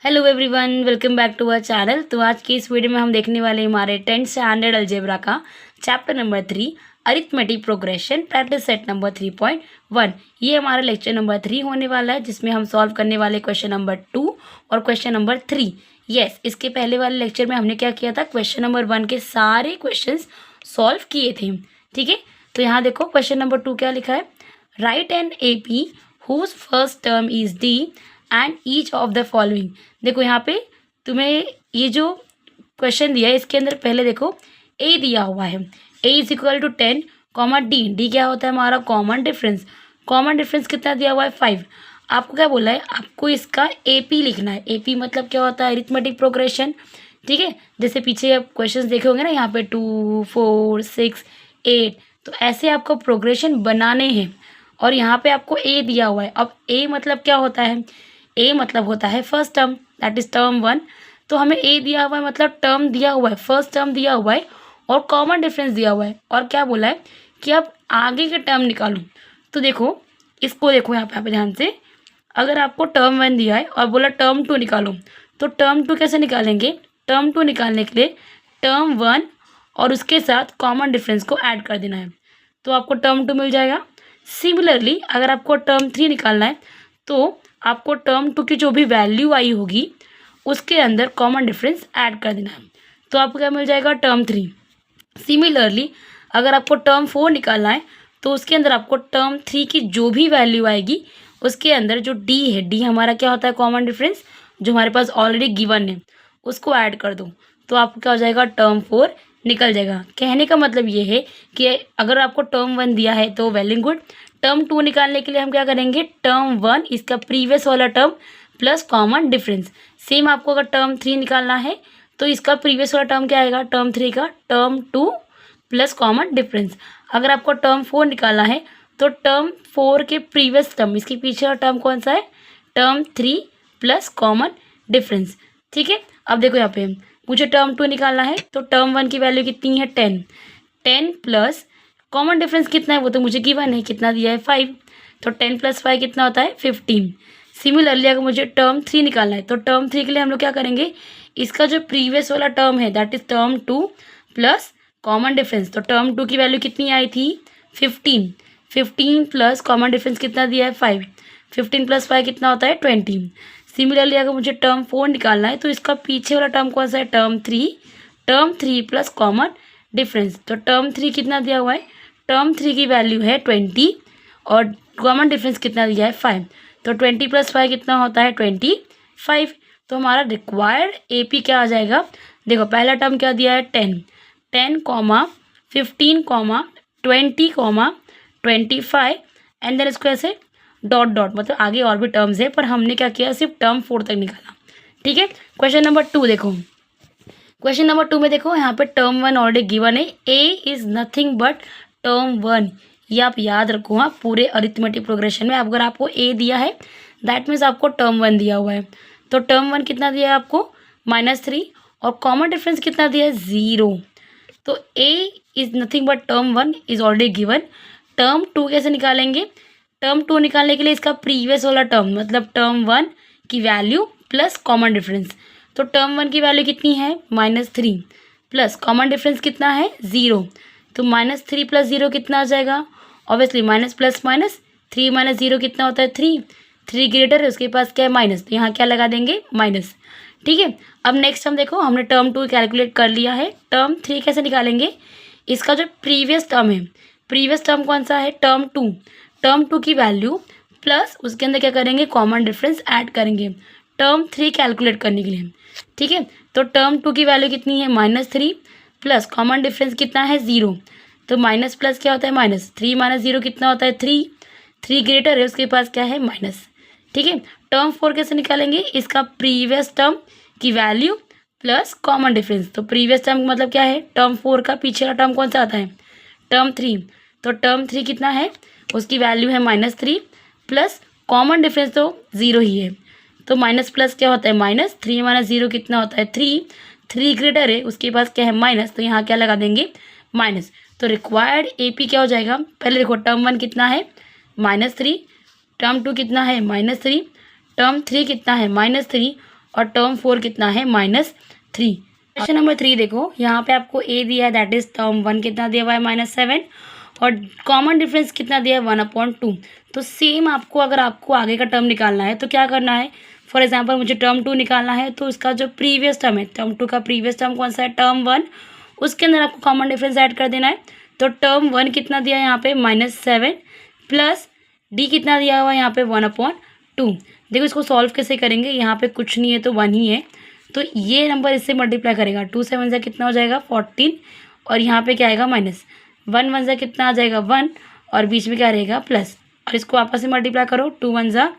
Hello everyone, welcome back to our channel. तो आज की इस वीडियो में हम देखने वाले हमारे 10th स्टैंडर्ड अलजेब्रा का chapter number 3 arithmetic progression practice set number 3.1। ये हमारा लेक्चर नंबर 3 होने वाला है, जिसमें हम सॉल्व करने वाले क्वेश्चन नंबर 2 और क्वेश्चन नंबर 3। यस, इसके पहले वाले लेक्चर में हमने क्या किया था, क्वेश्चन नंबर 1 के सारे क्वेश्चन सॉल्व किए थे। ठीक है, तो यहाँ देखो क्वेश्चन नंबर 2 क्या लिखा है। Write an AP whose first term is D and each of the following. देखो यहाँ पे तुम्हें ये जो क्वेश्चन दिया है, इसके अंदर पहले देखो A दिया हुआ है, A is equal to 10 comma D क्या होता है हमारा कॉमन डिफरेंस। कॉमन डिफरेंस कितना दिया हुआ है 5। आपको क्या बोला है, आपको इसका AP लिखना है। AP मतलब क्या होता है, अरिथमेटिक प्रोग्रेशन। ठीक है, जैसे पीछे आप क्वेश्चंस देखे होंगे ना, यहाँ पे 2, 4, 6, 8, तो ऐसे आपको प्रोग्रेशन बनाने हैं। और यहाँ पे आपको A दिया हुआ है। अब A मतलब क्या होता है, A मतलब होता है first term, that is term 1। तो हमें A दिया हुआ है, मतलब टर्म दिया हुआ है, फर्स्ट टर्म दिया हुआ है और कॉमन डिफरेंस दिया हुआ है। और क्या बोला है कि आप आगे के टर्म निकालो। तो देखो इसको देखो यहाँ पे ध्यान से, अगर आपको टर्म 1 दिया है और बोला टर्म 2 निकालो, तो टर्म 2 कैसे निकालेंगे। टर्म 2 निकालने के लिए टर्म 1 और उसके साथ कॉमन डिफरेंस को ऐड कर देना है, तो आपको टर्म 2 मिल जाएगा। सिमिलरली अगर आपको टर्म 3 निकालना है, तो आपको टर्म 2 की जो भी वैल्यू आई होगी उसके अंदर कॉमन डिफरेंस ऐड कर देना है, तो आपको क्या मिल जाएगा टर्म 3। सिमिलरली अगर आपको टर्म 4 निकालना है, तो उसके अंदर आपको टर्म 3 की जो भी वैल्यू आएगी उसके अंदर जो D है, D हमारा क्या होता है कॉमन डिफरेंस, जो हमारे पास ऑलरेडी गिवन है उसको ऐड कर दो, तो आपको क्या हो जाएगा टर्म 4 निकल जाएगा। कहने का मतलब ये है कि अगर आपको टर्म 1 दिया है तो वेल एंड गुड। टर्म 2 निकालने के लिए हम क्या करेंगे, टर्म 1 इसका प्रीवियस वाला term plus common difference. Same आपको अगर टर्म 3 निकालना है, तो इसका प्रीवियस वाला टर्म क्या आएगा, टर्म 3 का टर्म 2 प्लस कॉमन डिफरेंस। अगर आपको टर्म 4 निकालना है, तो टर्म 4 के प्रीवियस टर्म, इसके पीछे का टर्म कौन सा है, टर्म 3 प्लस कॉमन डिफरेंस। ठीक है, अब देखो यहाँ पे मुझे टर्म 2 निकालना है, तो टर्म 1 की वैल्यू कितनी है 10 प्लस कॉमन डिफरेंस कितना है वो तो मुझे गिवन है, कितना दिया है 5, तो 10 प्लस 5 कितना होता है 15। सिमिलरली अगर मुझे टर्म 3 निकालना है, तो टर्म 3 के लिए हम लोग क्या करेंगे, इसका जो प्रीवियस वाला टर्म है that is term 2 plus common difference. तो टर्म 2 की वैल्यू कितनी आई थी 15 प्लस कॉमन डिफरेंस कितना दिया है 5, 15 प्लस 5 कितना होता है 20। सिमिलरली अगर मुझे टर्म 4 निकालना है, तो इसका पीछे वाला टर्म कौन सा है, टर्म 3 प्लस कॉमन डिफरेंस। तो टर्म 3 कितना दिया हुआ है, टर्म 3 की वैल्यू है 20 और कॉमन डिफरेंस कितना दिया है 5, तो 20 प्लस 5 कितना होता है 25। तो हमारा रिक्वायर्ड AP क्या आ जाएगा, देखो पहला टर्म क्या दिया है 10 comma 15 comma 20 comma 25 and then इसको ऐसे डॉट डॉट, मतलब आगे और भी टर्म्स है, पर हमने क्या किया सिर्फ टर्म 4 तक निकाला। ठीक है, क्वेश्चन नंबर 2 देखो। क्वेश्चन नंबर 2 में देखो यहाँ पे टर्म 1 ऑलरेडी गिवन है, A is nothing but term 1। ये आप याद रखो, हाँ पूरे अरिथमेटिक प्रोग्रेशन में अगर आपको A दिया है दैट मीन्स आपको टर्म 1 दिया हुआ है। तो टर्म 1 कितना दिया है आपको -3 और कॉमन डिफरेंस कितना दिया है 0। तो A is nothing but term 1 is already given. Term 2 कैसे निकालेंगे, टर्म 2 निकालने के लिए इसका प्रीवियस वाला टर्म मतलब टर्म 1 की वैल्यू प्लस कॉमन डिफरेंस। तो टर्म 1 की वैल्यू कितनी है -3 प्लस कॉमन डिफरेंस कितना है 0, तो -3 प्लस 0 कितना आ जाएगा, obviously minus plus minus, 3 minus 0 कितना होता है 3 ग्रेटर है उसके पास क्या है माइनस, तो यहाँ क्या लगा देंगे माइनस। ठीक है, अब नेक्स्ट हम देखो हमने टर्म 2 कैलकुलेट कर लिया है। टर्म 3 कैसे निकालेंगे, इसका जो प्रीवियस टर्म है, प्रीवियस टर्म कौन सा है टर्म 2 की वैल्यू प्लस उसके अंदर क्या करेंगे कॉमन डिफरेंस ऐड करेंगे टर्म 3 कैलकुलेट करने के लिए। ठीक है, तो टर्म 2 की वैल्यू कितनी है -3 प्लस कॉमन डिफरेंस कितना है 0, तो माइनस प्लस क्या होता है माइनस, 3 माइनस 0 कितना होता है 3 ग्रेटर है उसके पास क्या है माइनस। ठीक है, टर्म 4 कैसे निकालेंगे, इसका प्रीवियस टर्म की वैल्यू प्लस कॉमन डिफरेंस। तो प्रीवियस टर्म मतलब क्या है, टर्म 4 का पीछे का टर्म कौन सा आता है टर्म 3, तो टर्म 3 कितना है, उसकी वैल्यू है -3 प्लस कॉमन डिफरेंस तो 0 ही है, तो माइनस प्लस क्या होता है माइनस, 3 माइनस 0 कितना होता है 3 ग्रेटर है उसके पास क्या है माइनस, तो यहाँ क्या लगा देंगे माइनस। तो रिक्वायर्ड AP क्या हो जाएगा, पहले देखो टर्म 1 कितना है -3, टर्म 2 कितना है -3, टर्म 3 कितना है -3 और टर्म 4 कितना है -3। क्वेश्चन नंबर 3 देखो, यहाँ पे आपको ए दिया है, दैट इज टर्म 1 कितना दिया हुआ है -7 और कॉमन डिफरेंस कितना दिया है 1/2। तो सेम आपको अगर आपको आगे का टर्म निकालना है तो क्या करना है, फॉर एग्जांपल मुझे टर्म 2 निकालना है तो इसका जो प्रीवियस टर्म है, टर्म 2 का प्रीवियस टर्म कौन सा है, टर्म 1, उसके अंदर आपको कॉमन डिफरेंस ऐड कर देना है। तो टर्म 1 कितना दिया है यहाँ पे -7 प्लस डी कितना दिया हुआ है यहाँ पे 1/2। देखो इसको सॉल्व कैसे करेंगे, यहाँ पे कुछ नहीं है तो 1 ही है, तो ये नंबर इससे मल्टीप्लाई करेगा, 2 7 से कितना हो जाएगा 14 और यहाँ पे क्या आएगा -1 1 से कितना आ जाएगा 1 और बीच में क्या रहेगा प्लस, और इसको आपस में मल्टीप्लाई करो, 2 1 जा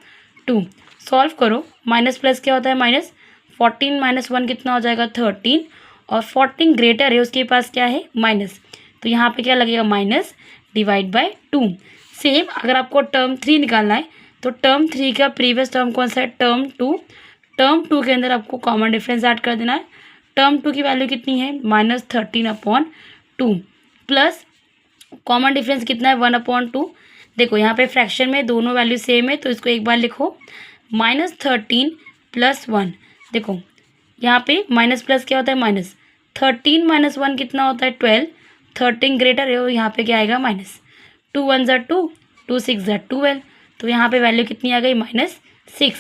2, सॉल्व करो, माइनस प्लस क्या होता है माइनस, 14 - 1 कितना हो जाएगा 13 और 14 ग्रेटर है उसके पास क्या है माइनस, तो यहाँ पे क्या लगेगा माइनस डिवाइड बाय 2। सेम अगर आपको टर्म 3 निकालना है तो टर्म 3 का प्रीवियस टर्म कौन सा है, टर्म 2, टर्म 2 के अंदर आपको कॉमन डिफरेंस ऐड कर देना है। टर्म 2 की वैल्यू कितनी है -13/2 प्लस कॉमन डिफरेंस कितना है 1/2। देखो यहाँ पे फ्रैक्शन में दोनों वैल्यू सेम है तो इसको एक बार लिखो, -13 + 1, देखो यहाँ पे माइनस प्लस क्या होता है माइनस, 13 - 1 कितना होता है 12, 13 ग्रेटर है और यहाँ पे क्या आएगा माइनस, 2 1 जा 2, 2 6 जा 12, तो यहाँ पे वैल्यू कितनी आ गई -6।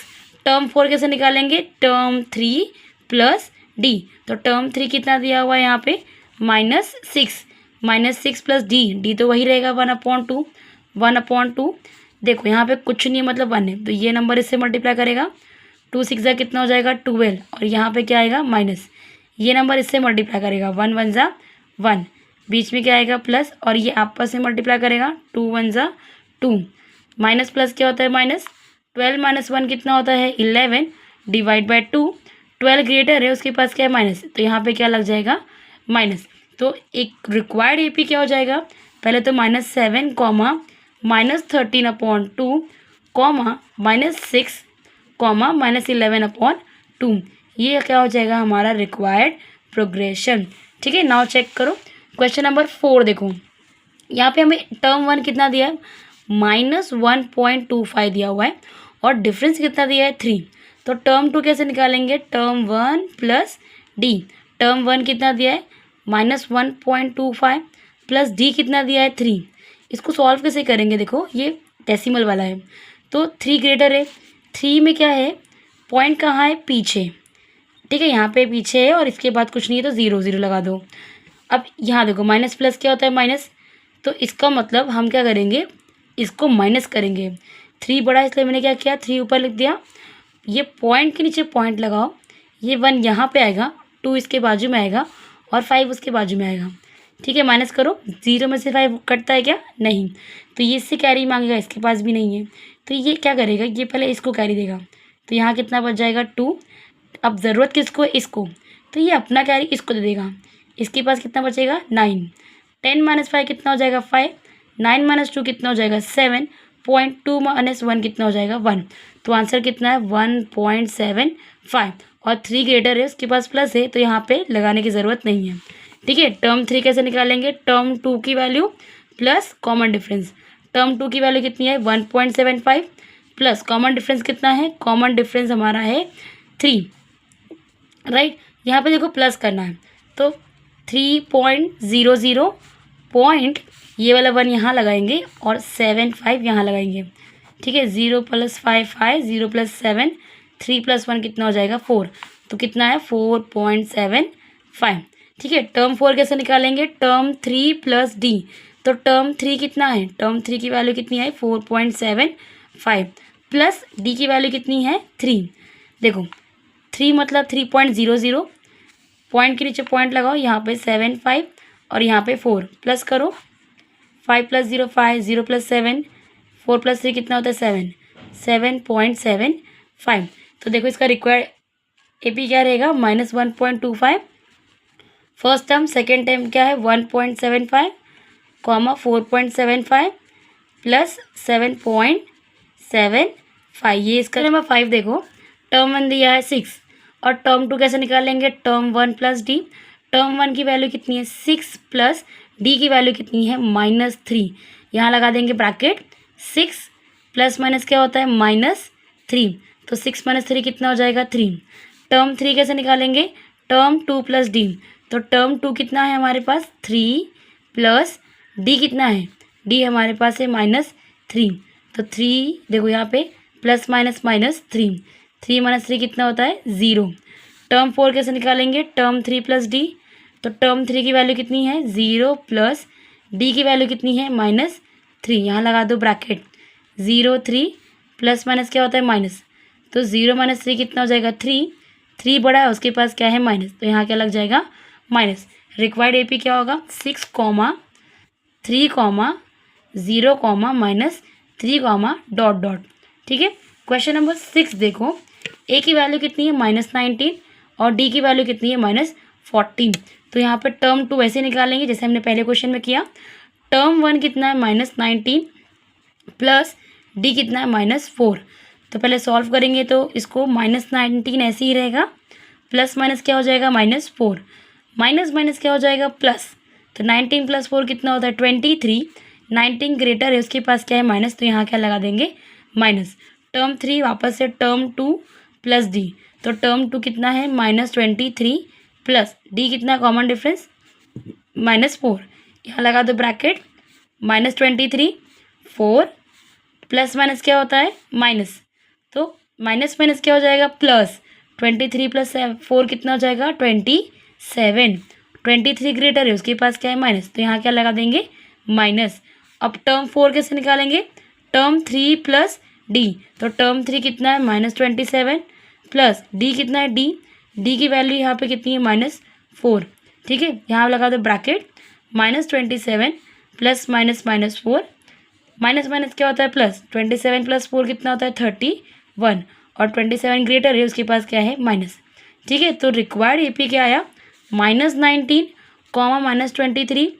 टर्म 4 कैसे निकालेंगे, टर्म 3 प्लस डी, तो टर्म 3 कितना दिया हुआ है यहाँ पे -6 प्लस डी तो वही रहेगा 1/2। देखो यहाँ पे कुछ नहीं है मतलब 1 है, तो ये नंबर इससे मल्टीप्लाई करेगा, 2 6 जा कितना हो जाएगा 12 और यहाँ पे क्या आएगा माइनस, ये नंबर इससे मल्टीप्लाई करेगा, 1 1 जा 1, बीच में क्या आएगा प्लस और ये आपस में मल्टीप्लाई करेगा, 2 1 जा 2, माइनस प्लस क्या होता है माइनस, 12 - 1 कितना होता है 11 डिवाइड बाय 2, 12 ग्रेटर है उसके पास क्या है माइनस, तो यहाँ पे क्या लग जाएगा माइनस। तो एक रिक्वायर्ड एपी क्या हो जाएगा, पहले तो -7 -13/2 -6 -11/2, ये क्या हो जाएगा हमारा रिक्वायर्ड प्रोग्रेशन। ठीक है, नाउ चेक करो क्वेश्चन नंबर 4 देखो, यहाँ पे हमें टर्म 1 कितना दिया है -1.25 दिया हुआ है और डिफरेंस कितना दिया है 3, तो टर्म 2 कैसे निकालेंगे, टर्म 1 प्लस डी, टर्म 1 कितना दिया है -1.25 प्लस डी कितना दिया है 3, इसको सॉल्व कैसे करेंगे, देखो ये डेसिमल वाला है तो 3 ग्रेटर है, 3 में क्या है पॉइंट कहाँ है पीछे, ठीक है यहाँ पे पीछे है और इसके बाद कुछ नहीं है तो 0 0 लगा दो। अब यहाँ देखो माइनस प्लस क्या होता है माइनस, तो इसका मतलब हम क्या करेंगे इसको माइनस करेंगे, 3 बड़ा है इसलिए मैंने क्या किया 3 ऊपर लिख दिया, ये पॉइंट के नीचे पॉइंट लगाओ, ये 1 यहाँ पे आएगा, 2 इसके बाजू में आएगा और 5 उसके बाजू में आएगा। ठीक है, माइनस करो, 0 में से 5 कटता है क्या, नहीं, तो ये इससे कैरी मांगेगा, इसके पास भी नहीं है, तो ये क्या करेगा ये पहले इसको कैरी देगा, तो यहाँ कितना बच जाएगा 2, अब ज़रूरत किसको है इसको, तो ये अपना कैरी इसको दे देगा, इसके पास कितना बचेगा 9, 10 - 5 कितना हो जाएगा 5, 9 - 2 कितना हो जाएगा 7, 0.2 - 1 कितना हो जाएगा 1, तो आंसर कितना है 1.75 और 3 ग्रेटर है उसके पास प्लस है तो यहाँ पे लगाने की ज़रूरत नहीं है। ठीक है, टर्म 3 कैसे निकालेंगे, टर्म 2 की value plus common difference, term 2 की वैल्यू कितनी है 1.75 प्लस कॉमन डिफरेंस कितना है, कॉमन डिफरेंस हमारा है 3, राइट, यहाँ पे देखो प्लस करना है तो 3.00 पॉइंट ये वाला 1 यहाँ लगाएंगे और 75 यहाँ लगाएंगे। ठीक है, 0 + 5 5, 0 + 7, 3 + 1 कितना हो जाएगा 4, तो कितना है 4.75। ठीक है, टर्म 4 कैसे निकालेंगे, टर्म 3 प्लस डी, तो टर्म 3 कितना है, टर्म 3 की वैल्यू कितनी है 4.75 प्लस डी की वैल्यू कितनी है 3, देखो 3 मतलब 3.00, पॉइंट के नीचे पॉइंट लगाओ, यहाँ पे 7 5 और यहाँ पे 4 प्लस करो, 5 + 0 5, 0 + 7, 4 + 3 कितना होता है 7, 7.75। तो देखो इसका रिक्वायर्ड एपी क्या रहेगा -1.25, फर्स्ट टर्म, सेकेंड टर्म क्या है 1.75 4.75 प्लस 7.75, ये इसका नंबर 5 देखो, टर्म 1 दिया है 6 और टर्म 2 कैसे निकालेंगे, टर्म 1 प्लस डी, टर्म 1 की वैल्यू कितनी है 6 प्लस डी की वैल्यू कितनी है -3, यहाँ लगा देंगे ब्रैकेट, 6 प्लस माइनस क्या होता है -3, तो 6 - 3 कितना हो जाएगा 3, टर्म 3 कैसे निकालेंगे, टर्म 2 प्लस डी। तो टर्म 2 कितना है हमारे पास 3 प्लस डी कितना है, डी हमारे पास है -3। तो 3 देखो यहाँ पे प्लस माइनस -3, 3 - 3 कितना होता है 0। टर्म 4 कैसे निकालेंगे, टर्म 3 प्लस डी। तो टर्म 3 की वैल्यू कितनी है 0 प्लस डी की वैल्यू कितनी है -3। यहाँ लगा दो ब्रैकेट, 0 3 प्लस माइनस क्या होता है माइनस। तो 0 - 3 कितना हो जाएगा 3, 3 बड़ा है उसके पास क्या है माइनस, तो यहाँ क्या लग जाएगा माइनस। रिक्वायर्ड एपी क्या होगा 6, 3, 0, -3, डॉट डॉट। ठीक है। क्वेश्चन नंबर 6 देखो, ए की वैल्यू कितनी है -19 और डी की वैल्यू कितनी है -14। तो यहाँ पे टर्म 2 ऐसे निकालेंगे जैसे हमने पहले क्वेश्चन में किया। टर्म 1 कितना है -19 प्लस डी कितना है -4। तो पहले सॉल्व करेंगे तो इसको -19 ऐसे ही रहेगा, प्लस माइनस क्या हो जाएगा -4, माइनस माइनस क्या हो जाएगा प्लस। तो 19 + 4 कितना होता है 23, 19 ग्रेटर है उसके पास क्या है माइनस, तो यहाँ क्या लगा देंगे माइनस। टर्म 3 वापस से टर्म 2 प्लस डी। तो टर्म 2 कितना है -23 प्लस डी कितना कॉमन डिफरेंस -4। यहाँ लगा दो ब्रैकेट, -23 4 प्लस माइनस क्या होता है माइनस। तो माइनस माइनस क्या हो जाएगा प्लस, 23 + 4 कितना हो जाएगा 27। 23 ग्रेटर है उसके पास क्या है माइनस, तो यहाँ क्या लगा देंगे माइनस। अब टर्म 4 कैसे निकालेंगे, टर्म 3 प्लस डी। तो टर्म 3 कितना है -27 प्लस डी कितना है डी की वैल्यू यहाँ पे कितनी है -4। ठीक है। यहाँ लगा दो ब्रैकेट, -27 प्लस -4, माइनस माइनस क्या होता है प्लस, 27 + 4 कितना होता है 31 और 27 ग्रेटर है उसके पास क्या है माइनस। ठीक है। तो रिक्वायर्ड एपी क्या आया -19, -23,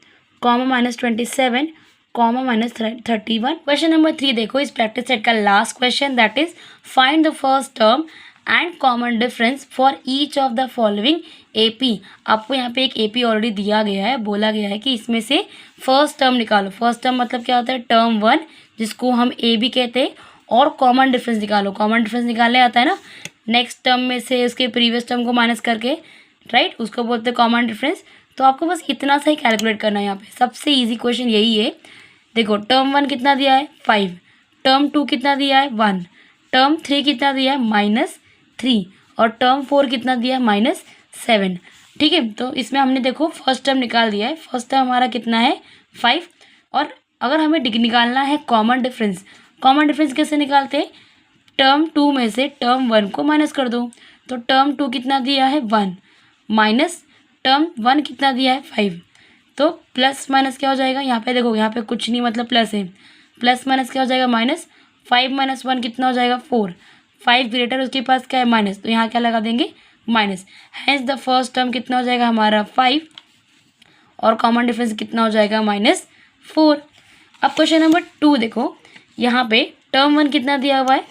-27, -31। क्वेश्चन नंबर 3 देखो, इस प्रैक्टिस सेट का last question, that is find the first term and common difference for each of the following AP. आपको यहाँ पे एक एपी ऑलरेडी दिया गया है, बोला गया है कि इसमें से फर्स्ट टर्म निकालो। फर्स्ट टर्म मतलब क्या होता है टर्म 1 जिसको हम ए भी कहते हैं, और कॉमन डिफरेंस निकालो। कॉमन डिफरेंस निकालने आता है ना, नेक्स्ट टर्म में से उसके प्रीवियस टर्म को माइनस करके, राइट, उसको बोलते हैं कॉमन डिफरेंस। तो आपको बस इतना सा ही कैलकुलेट करना है। यहाँ पे सबसे ईजी क्वेश्चन यही है। देखो टर्म 1 कितना दिया है 5, टर्म 2 कितना दिया है 1, टर्म 3 कितना दिया है -3 और टर्म 4 कितना दिया है -7। ठीक है। तो इसमें हमने देखो फर्स्ट टर्म निकाल दिया है। फर्स्ट टर्म हमारा कितना है 5, और अगर हमें निकालना है कॉमन डिफरेंस, कॉमन डिफरेंस कैसे निकालते हैं, टर्म 2 में से टर्म 1 को माइनस कर दो। तो टर्म 2 कितना दिया है 1 माइनस टर्म 1 कितना दिया है 5। तो प्लस माइनस क्या हो जाएगा, यहाँ पे देखो यहाँ पे कुछ नहीं मतलब प्लस है, प्लस माइनस क्या हो जाएगा माइनस। 5 - 1 कितना हो जाएगा 4, 5 ग्रेटर उसके पास क्या है माइनस, तो यहाँ क्या लगा देंगे minus. Hence the first term कितना हो जाएगा हमारा 5 और कॉमन डिफरेंस कितना हो जाएगा -4। अब क्वेश्चन नंबर 2 देखो, यहाँ पे टर्म 1 कितना दिया हुआ है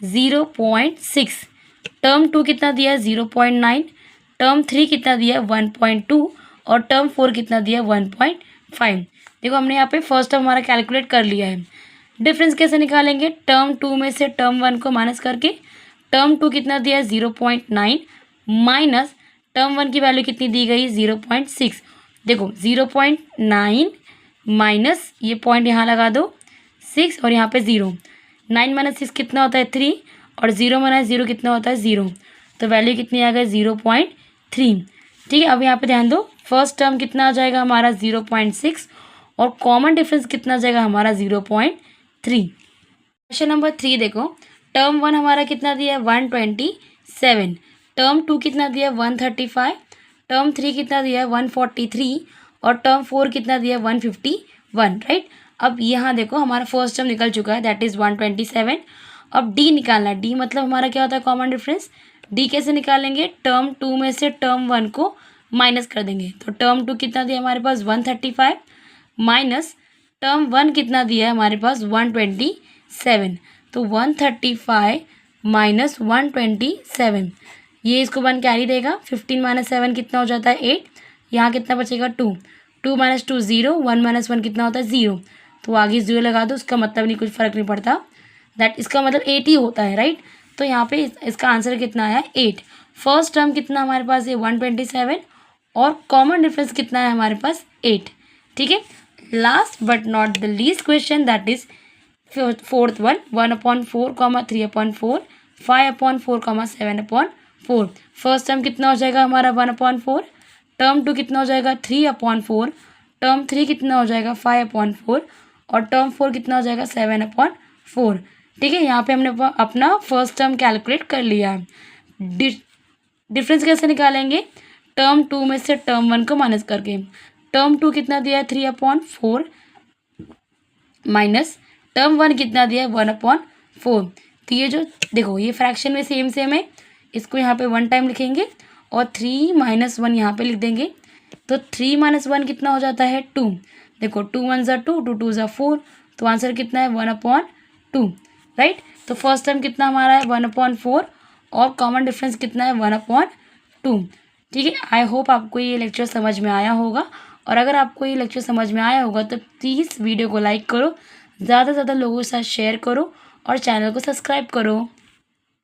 0.6, टर्म 2 कितना दिया है 0.9, टर्म 3 कितना दिया है 1.2 और टर्म 4 कितना दिया है 1.5। देखो हमने यहाँ पे फर्स्ट टर्म हमारा कैलकुलेट कर लिया है। डिफरेंस कैसे निकालेंगे, टर्म 2 में से टर्म 1 को माइनस करके। टर्म 2 कितना दिया है 0.9 माइनस टर्म 1 की वैल्यू कितनी दी गई 0.6। देखो 0.9 माइनस ये पॉइंट यहाँ लगा दो 6 और यहाँ पे 0, 9 - 6 कितना होता है 3 और 0 - 0 कितना होता है 0। तो वैल्यू कितनी आ गई 0.3। ठीक है। अब यहाँ पे ध्यान दो, फर्स्ट टर्म कितना आ जाएगा हमारा 0.6 और कॉमन डिफरेंस कितना आ जाएगा हमारा 0.3। क्वेश्चन नंबर 3 देखो, टर्म 1 हमारा कितना दिया है 127, टर्म 2 कितना दिया है 135, टर्म 3 कितना दिया है 143 और टर्म 4 कितना दिया है 151, राइट। अब यहाँ देखो हमारा फर्स्ट टर्म निकल चुका है, दैट इज़ 127। अब डी निकालना है, डी मतलब हमारा क्या होता है कॉमन डिफरेंस। डी कैसे निकालेंगे, टर्म 2 में से टर्म 1 को माइनस कर देंगे। तो टर्म 2 कितना दिया हमारे पास 135 माइनस टर्म 1 कितना दिया है हमारे पास 127। तो 135 माइनस 127, ये इसको 1 कैरी देगा। 15 - 7 कितना हो जाता है 8, यहाँ कितना बचेगा 2, 2 - 2 0, 1 - 1 कितना होता है 0। तो आगे 0 लगा दो, उसका मतलब नहीं, कुछ फ़र्क नहीं पड़ता, दैट इसका मतलब 8 ही होता है, राइट। तो यहाँ पे इसका आंसर कितना आया 8। फर्स्ट टर्म कितना हमारे पास है 127 और कॉमन डिफरेंस कितना है हमारे पास 8। ठीक है, last but not the least question that is fourth one 1/4, 3/4, 5/4, 7/4। First term कितना हो जाएगा हमारा 1/4, टर्म 2 कितना हो जाएगा 3/4, टर्म 3 कितना हो जाएगा 5/4 और टर्म 4 कितना हो जाएगा 7/4। ठीक है, यहाँ पे हमने अपना फर्स्ट टर्म कैलकुलेट कर लिया है। डिफरेंस कैसे निकालेंगे, टर्म 2 में से टर्म 1 को माइनस करके। टर्म 2 कितना दिया है 3/4 माइनस टर्म 1 कितना दिया है 1/4। तो ये जो देखो ये फ्रैक्शन में सेम सेम है, इसको यहाँ पे 1 टाइम लिखेंगे और 3 - 1 यहाँ पे लिख देंगे। तो 3 - 1 कितना हो जाता है 2। देखो 2 1 ज़ा 2, 2 2 ज़ा 4, तो आंसर कितना है 1/2। राइट, तो फर्स्ट टर्म कितना हमारा है 1/4 और कॉमन डिफरेंस कितना है 1/2। ठीक है, आई होप आपको ये लेक्चर समझ में आया होगा, और अगर आपको ये लेक्चर समझ में आया होगा तो प्लीज़ वीडियो को लाइक करो, ज़्यादा से ज़्यादा लोगों के साथ शेयर करो और चैनल को सब्सक्राइब करो।